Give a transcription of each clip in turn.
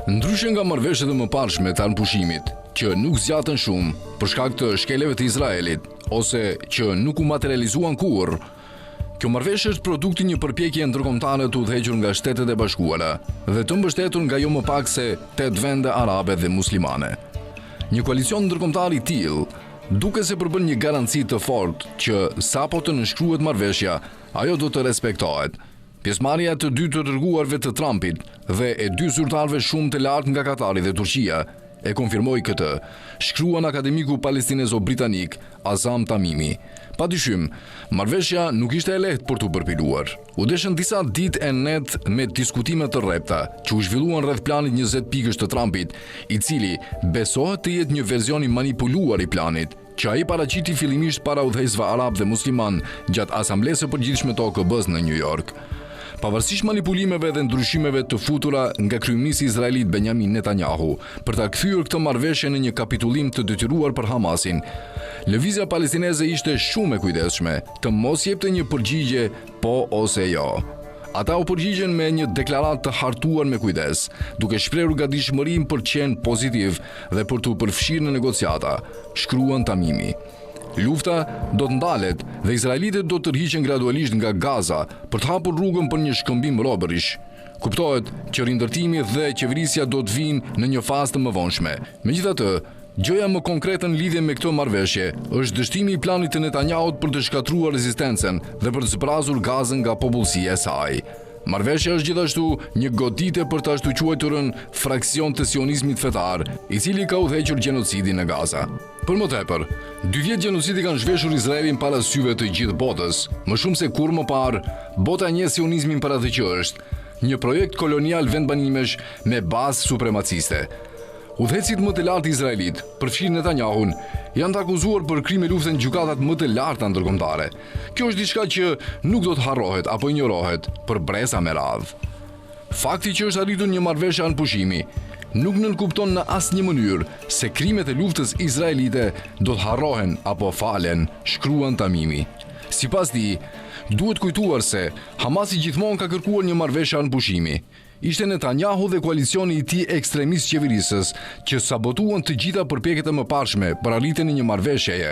Ndryshe nga marrëveshjet e mëparshme të anëpushimit, që nuk zgjatën shumë për shkak të shkeleve të Izraelit, ose që nuk u materializuan kurrë, kjo marrëveshje është produkti një përpjekje ndërkombëtare të udhëhequr nga Shtetet e Bashkuara dhe të mbështetur nga jo më pak se 8 vende arabe dhe muslimane. Një koalicion ndërkombëtar i tillë duke se përbën një garanci të fortë që sapo të nënshkruhet marrëveshja, ajo do të respektohet. Pjesëmarrja të dy të dërguarve të Trumpit dhe e dy zyrtarëve shumë të lartë nga Katari dhe Turqia e konfirmoi këtë, shkruan akademiku palestinezo-britanik Azam Tamimi. Padyshim, marrëveshja nuk ishte e lehtë për t'u përpiluar. U deshën disa ditë e net me diskutime të rrepta që u zhvilluan rreth planit 20 pikësh të Trumpit, i cili besohet të jetë një verzion i manipuluar i planit, që ai paraqiti fillimisht para udhëheqësve arab dhe musliman gjatë Asamblesë së Përgjithshme të OKB-s në New York. Pavarësisht manipulimeve dhe ndryshimeve të futura nga kryeministri izraelit Benjamin Netanyahu për ta kthyer këtë marrëveshje në një kapitullim të detyruar për Hamasin, lëvizja palestineze ishte shumë e kujdesshme të mos jepte një përgjigje po ose jo. Ata u përgjigjen me një deklaratë të hartuar me kujdes, duke shprehur gatishmërinë për të qenë pozitiv dhe për t'u përfshirë në negociata, shkruan Tamimi. Lufta do të ndalet dhe izraelitët do të tërhiqen gradualisht nga Gaza për të hapur rrugën për një shkëmbim robërish. Kuptohet që rindërtimi dhe qeverisja do të vinë në një fazë të mëvonshme. Megjithatë, gjëja më konkrete në lidhje me këtë marrëveshje është dështimi i planit të Netanyahut për të shkatruar rezistencën dhe për të zbrazur Gazën nga popullsia e saj. Marrëveshja është gjithashtu një goditje për të ashtu quajturën fraksion të sionizmit fetar, i cili ka udhëhequr gjenocidin në Gaza. Për më tepër, 2 vjet gjenocidi kanë zhveshur Izraelin para syve të gjithë botës, më shumë se kur më parë, bota njeh sionizmin për atë që është, një projekt kolonial vendbanimesh me bazë supremaciste. Udhëheqësit më të lartë izraelit, përfshirë Netanyahun, janë të akuzuar për krime lufte në gjykatat më të larta ndërkombëtare. Kjo është diçka që nuk do të harrohet apo injorohet për breza me radhë. Fakti që është arritur një marrëveshje anëpushimi nuk nënkupton në asnjë mënyrë se krimet e luftës izraelite do të harrohen apo falen, shkruan Tamimi. Sipas tij, duhet kujtuar se Hamasi gjithmonë ka kërkuar një marrëveshje anëpushimi. Ishte Netanyahu dhe koalicioni i tij ekstremist qeverisës që sabotuan të gjitha përpjekjet e mëparshme për arritjen e një marrëveshjeje.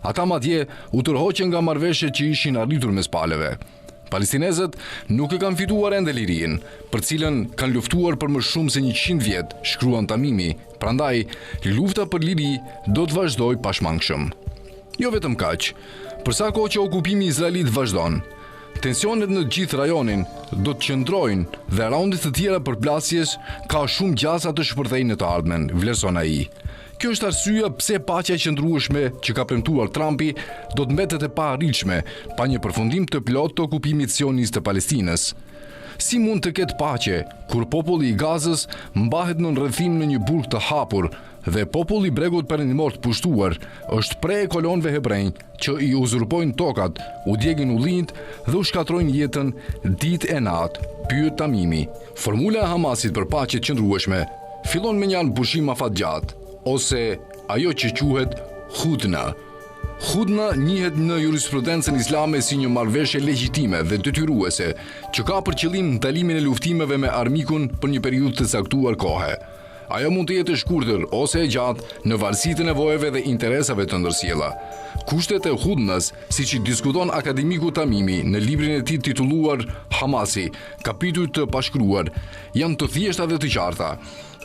Ata madje u tërhoqën nga marrëveshjet që ishin arritur mes palëve. Palestinezët nuk e kanë fituar ende lirinë, për cilën kanë luftuar për më shumë se 100 vjet, shkruan Tamimi. Prandaj, lufta për liri do të vazhdojë pashmangshëm. Jo vetëm kaq, për sa kohë që okupimi izraelit vazhdon, tensionet në gjithë rajonin do të qëndrojnë dhe raundet të tjera përplasjes ka shumë gjasa të shpërthejnë në të ardhmen, vlerëson ai. Kjo është arsyeja pse paqja e qëndrueshme që ka premtuar Trumpi do të mbetet e paarritshme pa një përfundim të plotë të okupimit sionist të Palestinës. Si mund të ketë paqe kur populli i Gazës mbahet në rrethim në një burg të hapur dhe populli i bregut perëndimor të pushtuar është prej kolonëve hebrejnë që i uzurpojnë tokat, u djegin ullinjt dhe u shkatrojnë jetën ditë e natë, pyet Tamimi. Formula e Hamasit për paqe të qëndrueshme fillon me një anëpushim afatgjatë, ose ajo që quhet hudna. Hudna njihet në jurisprudencën islame si një marrëveshje legjitime dhe detyruese që ka për qëllim ndalimin e luftimeve me armikun për një periudhë të caktuar kohe. Ajo mund të jetë e shkurtër ose e gjatë në varësi të nevojave dhe interesave të ndërsjella. Kushtet e hudnës, siç i diskuton akademiku Tamimi në librin e tij titulluar Hamasi, kapitull të pashkruar, janë të thjeshta dhe të qarta.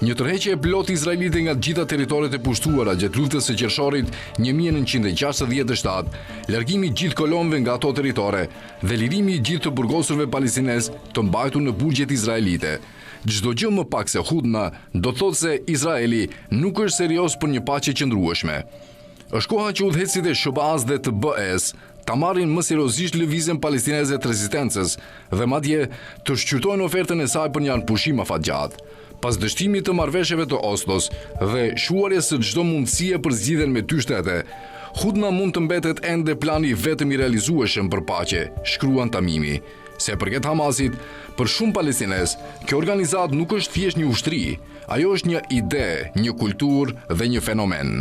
Një tërheqje e plotë izraelite nga të gjitha territoret e pushtuara gjatë luftës së qershorit 1967, largimi i gjithë kolonëve nga ato territore dhe lirimi i gjithë të burgosurve palestinezë të mbajtur në burgjet izraelite. Çdo gjë më pak se hudna do të thotë se Izraeli nuk është serioz për një paqe qëndrueshme. Është koha që udhëheqësit e SHBA-s dhe të BE-s ta marrin më seriozisht lëvizjen palestineze të rezistencës dhe madje të shqyrtojnë ofertën e saj për një anëpushim afatgjatë. Pas dështimit të marrëveshjeve të Oslos dhe shuarjes së çdo mundësie për zgjidhjen me 2 shtete, hudna mund të mbetet ende plani vetëm i realizueshëm për paqe, shkruan Tamimi. Se përket Hamasit, për shumë palestinez, kjo organizat nuk është thjesht një ushtri, ajo është një ide, një kulturë dhe një fenomen.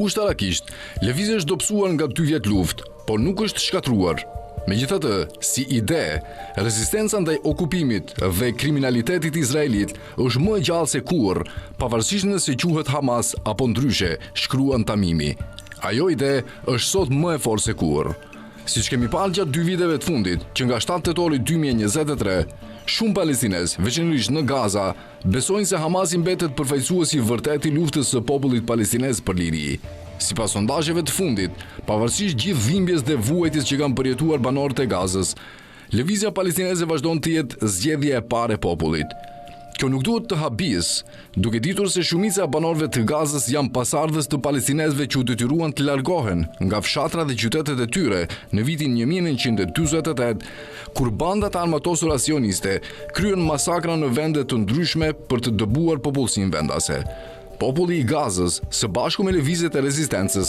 Ushtarakisht, lëvizja është dobësuar nga 2 vjet luftë, por nuk është shkatruar. Megjithatë, si ide, rezistenca ndaj okupimit dhe kriminalitetit izraelit është më e gjallë se kurrë, pavarësisht nëse quhet Hamas apo ndryshe, shkruan Tamimi. Ajo ide është sot më e fortë se kurrë. Siç kemi parë gjatë 2 viteve të fundit, që nga 7 tetori 2023, shumë palestinez, veçanërisht në Gaza, besojnë se Hamasi mbetet përfaqësuesi i vërtet i luftës së popullit palestinez për liri. Sipas sondazheve të fundit, pavarësisht gjithë dhimbjes dhe vuajtjes që kanë përjetuar banorët e Gazës, lëvizja palestineze vazhdon të jetë zgjedhja e parë e popullit. Kjo nuk duhet të habis, duke ditur se shumica e banorëve të Gazës janë pasardhës të palestinezëve që u detyruan të largohen nga fshatra dhe qytetet e tyre në vitin 1948, kur bandat armatosura sioniste kryen masakra në vende të ndryshme për të dëbuar popullsinë vendase. Populli i Gazës, së bashku me lëvizjet e rezistencës,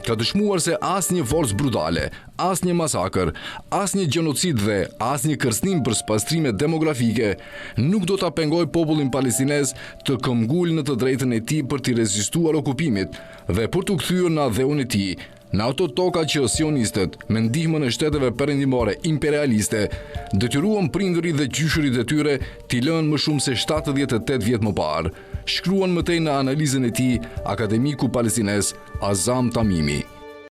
ka dëshmuar se asnjë forcë brutale, asnjë masakër, asnjë gjenocid dhe asnjë kërcënim për spastrime demografike nuk do ta pengojë popullin palestinez të këmbgul në të drejtën e tij për t'i rezistuar okupimit dhe për t'u kthyer në adheun e tij, në ato toka që sionistët, me ndihmën e shteteve perëndimore imperialiste, detyruan prindërit dhe gjyshurit e tyre t'i lënë më shumë se 78 vjet më parë, shkruan mëtej në analizën e tij akademiku palestinez Azam Tamimi.